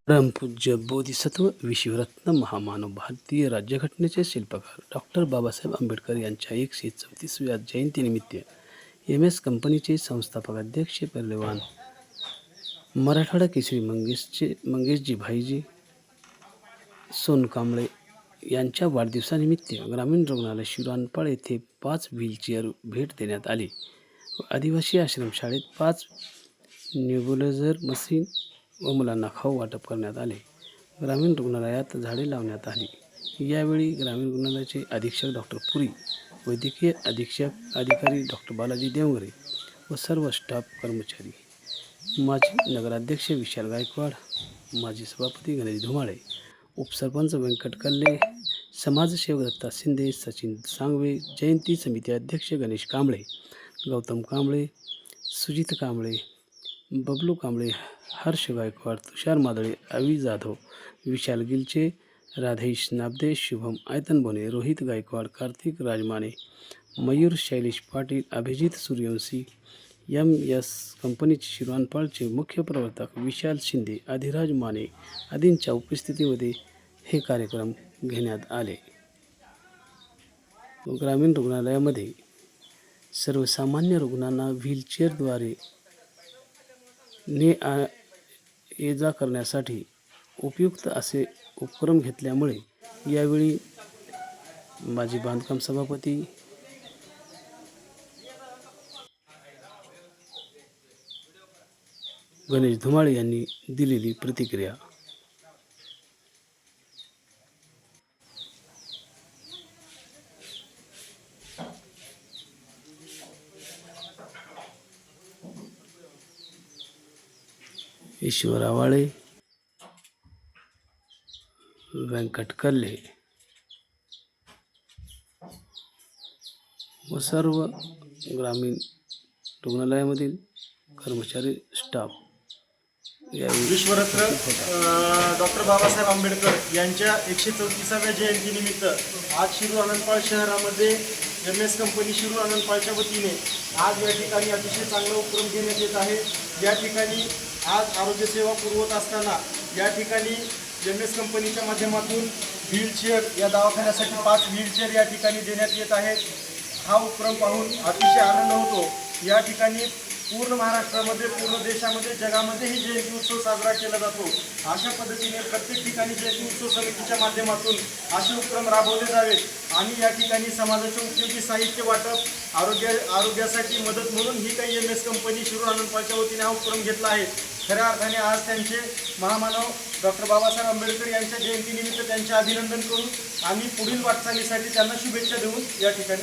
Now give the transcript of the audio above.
परमपूज्य बोधिसत्व विश्वरत्न महामानव भारतीय राज्यघटनेचे शिल्पकार डॉक्टर बाबासाहेब आंबेडकर यांच्या 134व्या जयंतीनिमित्त MS कंपनीचे संस्थापक अध्यक्ष पैलवान मराठवाडा केसरी मंगेशजी भाईजी सोनकांबळे यांच्या वाढदिवसानिमित्त ग्रामीण रुग्णालय शिराळपाल येथे 5 व्हीलचेअर भेट देण्यात आली व आदिवासी आश्रमशाळेत 5 नेब्युलायझर मशीन व मुलांना खाऊ वाटप करण्यात आले. ग्रामीण रुग्णालयात झाडे लावण्यात आली. यावेळी ग्रामीण रुग्णालयाचे अधीक्षक डॉक्टर पुरी, वैद्यकीय अधिकारी डॉक्टर बालाजी देवगरे व सर्व स्टाफ कर्मचारी, माजी नगराध्यक्ष विशाल गायकवाड, माजी सभापती गणेश धुमाळे, उपसरपंच व्यंकट कल्ले, समाजसेवक दत्ता शिंदे, सचिन सांगवे, जयंती समिती अध्यक्ष गणेश कांबळे, गौतम कांबळे, सुजित कांबळे, बबलू कांबळे, हर्ष गायकवाड, तुषार मादळे, अवी जाधव, विशाल गिलचे, राधेश नाबदे, शुभम आयतनबोने, रोहित गायकवाड, कार्तिक राजमाने, मयूर शैलेश पाटील, अभिजित सूर्यवंशी, MS कंपनीचे शिराळपालचे मुख्य प्रवर्तक विशाल शिंदे, अधिराज माने आदींच्या उपस्थितीमध्ये हे कार्यक्रम घेण्यात आले. ग्रामीण रुग्णालयामध्ये सर्वसामान्य रुग्णांना व्हीलचेअरद्वारे ये जा करण्यासाठी उपयुक्त असे उपक्रम घेतल्यामुळे यावेळी माजी बांधकाम सभापती गणेश धुमाळे यांनी दिलेली प्रतिक्रिया. ईश्वर आवाळे, व्यंकट कल्ले व सर्व ग्रामीण रुग्णालयामधील कर्मचारी स्टाफ यावेळी विश्वरत्न डॉक्टर बाबासाहेब आंबेडकर यांच्या 134व्या जयंतीनिमित्त आज शिराळपाल शहरामध्ये MS कंपनी शिराळपालच्या वतीने आज या ठिकाणी अतिशय चांगला उपक्रम घेण्यात येत आहे. या ठिकाणी आज आरोग्यसेवा पुरवत असताना या ठिकाणी MS कंपनीच्या माध्यमातून व्हीलचेअर या दवाखान्यासाठी 5 व्हीलचेअर या ठिकाणी देण्यात येत आहेत. हा उपक्रम पाहून अतिशय आनंद होतो. या ठिकाणी पूर्ण महाराष्ट्रामध्ये, पूर्ण देशामध्ये, जगामध्ये ही जयंती उत्सव साजरा केला जातो. अशा पद्धतीने प्रत्येक ठिकाणी जयंती उत्सव समितीच्या माध्यमातून असे उपक्रम राबवले जावेत आणि या ठिकाणी समाजाचे उपयोगी साहित्य वाटप, आरोग्यासाठी मदत म्हणून ही काही MS कंपनी शिराळपालच्या वतीने हा उपक्रम घेतला आहे. खऱ्या अर्थाने आज त्यांचे महामानव डॉक्टर बाबासाहेब आंबेडकर यांच्या जयंतीनिमित्त त्यांचे अभिनंदन करून आम्ही पुढील वाटचालीसाठी त्यांना शुभेच्छा देऊन या ठिकाणी